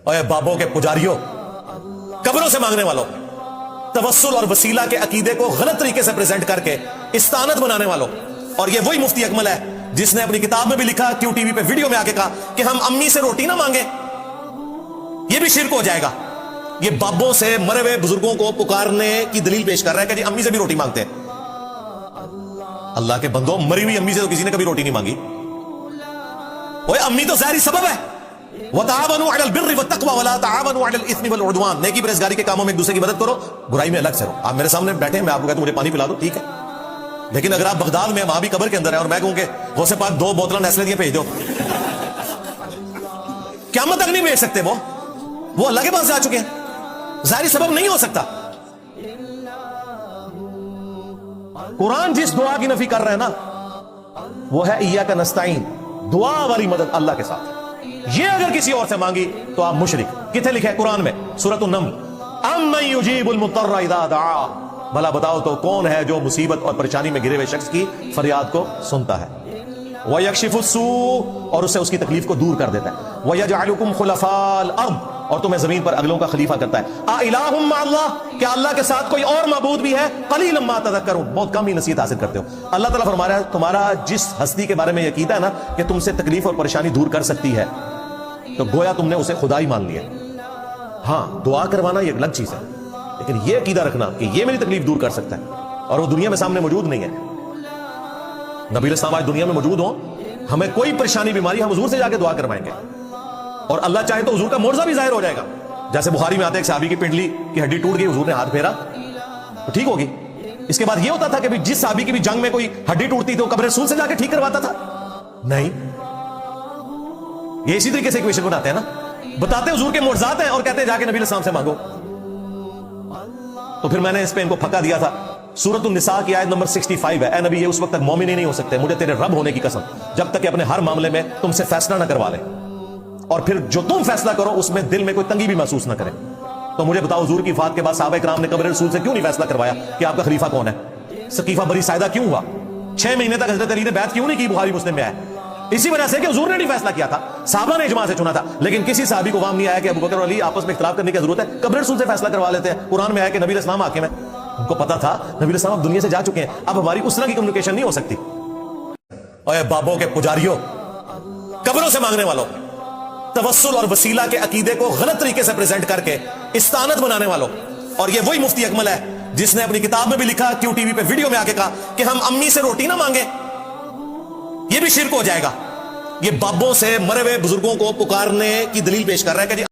और बाबों के पुजारियों, कब्रों से मांगने वालों, तवस्सुल और वसीला के अकीदे को गलत तरीके से प्रेजेंट करके इस्तानत बनाने वालों। और ये वही मुफ्ती अकमल है जिसने अपनी किताब में भी लिखा, क्यों टीवी पे वीडियो में आके कहा कि हम अम्मी से रोटी ना मांगे, ये भी शिर्क हो जाएगा। ये बाबों से मरे हुए बुजुर्गों को पुकारने की दलील पेश कर रहा है कि जी अम्मी से भी रोटी मांगते हैं। अल्लाह के बंदो, मरी हुई अम्मी से तो किसी ने कभी रोटी नहीं मांगी। ओए अम्मी तो ज़ाहिरी सबब है। वतावनु अलल बिर्रि वत्तक़वा वला तावनु अलल इस्मि वल उद्वान। नेकी परहेज़गारी के कामों में एक दूसरे की मदद करो, बुराई में अलग से रहो। आप मेरे सामने बैठे हैं, मैं आपको कहता हूं मुझे पानी पिला दो, ठीक है, लेकिन अगर आप बगदाद में, वहां भी कब्र के अंदर है, और मैं कहूं कि गौसे पाक 2 बोतल नेस्ले दिए भेज दो, क़यामत तक नहीं भेज सकते। वो अल्लाह के पास जा चुके हैं, ज़ाहिरी सबब नहीं हो सकता। कुरान जिस दुआ की नफी कर रहा है ना, वो है इय्याका नस्तईन, दुआ वाली मदद अल्लाह के साथ। ये अगर किसी और से मांगी तो आप मुशरिक। किथे लिखा है कुरान में? सूरतुन नम्ल, अम्मन युजीबुल मुत्तर्रा इज़ा दआ। भला बताओ तो कौन है जो मुसीबत और परेशानी में घिरे हुए शख्स की फरियाद को सुनता है। व यक्शिफुस्सू, और उससे उसकी तकलीफ को दूर कर देता है। व यजअलुकुम खुलफाल अर्द, और तुम्हें जमीन पर अगलों का खलीफा करता है। आ इलाहुम मअल्लाह, क्या अल्लाह के साथ कोई और माबूद भी है? कलीलन मा तज़क्करून, बहुत कम ही नसीहत हासिल करते हो। अल्लाह ताला फरमा रहा है, तुम्हारा जिस हस्ती के बारे में यकीन है ना कि तुमसे तकलीफ और परेशानी दूर कर सकती है, तो गोया तुमने उसे खुदा ही मान लिया। हाँ, दुआ करवाना ये अलग चीज है, लेकिन ये अकीदा रखना कि ये मेरी तकलीफ दूर कर सकता है, और वो दुनिया में सामने मौजूद नहीं है। नबी अलैहि सलाम आज दुनिया में मौजूद हो, हमें कोई परेशानी बीमारी, हम हुजूर से जाके दुआ करवाएंगे, और अल्लाह चाहे तो हुजूर का मोर्जा भी जाहिर हो जाएगा। जैसे बुखारी में आते एक सहाबी की पिंडली की हड्डी टूट गई, हुजूर ने हाथ फेरा तो ठीक होगी। इसके बाद ये होता था कि जिस सहाबी की भी जंग में कोई हड्डी टूटती थी, वो कब्र रसूल से जाके ठीक करवाता था? नहीं। ये इसी तरीके से इक्वेशन बनाते हैं ना, बताते हुजूर के मोर्जात हैं और कहते हैं जाके नबी अलैहि सलाम से मांगो। तो फिर मैंने इस पे इनको फक्का दिया था, सूरतुन निसा की आयत नंबर 65 है, ए नबी ये उस वक्त तक मोमिन ही नहीं हो सकते, मुझे तेरे रब होने की कसम, जब तक कि अपने हर मामले में तुमसे फैसला ना करवा ले, और फिर जो तुम फैसला करो उसमें दिल में कोई तंगी भी महसूस ना करे। तो मुझे बताओ, हुजूर की वफात के बाद सहाबा इकराम ने कब्र रसूल से क्यों नहीं फैसला करवाया कि आपका खलीफा कौन है? सकीफा बरी सायदा क्यों हुआ? 6 महीने तक हजरत अली ने बैत क्यों नहीं की? बुखारी मुस्लिम में है इसी वजह से कि हुजूर ने नहीं फैसला किया था, साहबा ने इजमा से चुना था। लेकिन किसी साहबी को वाम नहीं आया कि अबू बकर और अली आपस में इख्तिलाफ करने की जरूरत है, कब्र रसूल से फैसला करवा लेते हैं। कुरान में आया कि नबी अलैहि सलाम हाकिम है, उनको पता था नबी अलैहि सलाम अब दुनिया से जा चुके हैं, अब हमारी उस तरह की कम्युनिकेशन नहीं हो सकती। ओए बाबों के पुजारियों, कब्रों से मांगने वालों, तवस्सुल और वसीला के अकीदे को गलत तरीके से प्रेजेंट करके इस्तानत बनाने वालों। और ये वही मुफ्ती अकमल है जिसने अपनी किताब में भी लिखा, क्यों टीवी पे वीडियो में आके कहा कि हम अम्मी से रोटी ना मांगे, ये भी शिर्क हो जाएगा। ये बाबों से मरे हुए बुजुर्गों को पुकारने की दलील पेश कर रहा है कि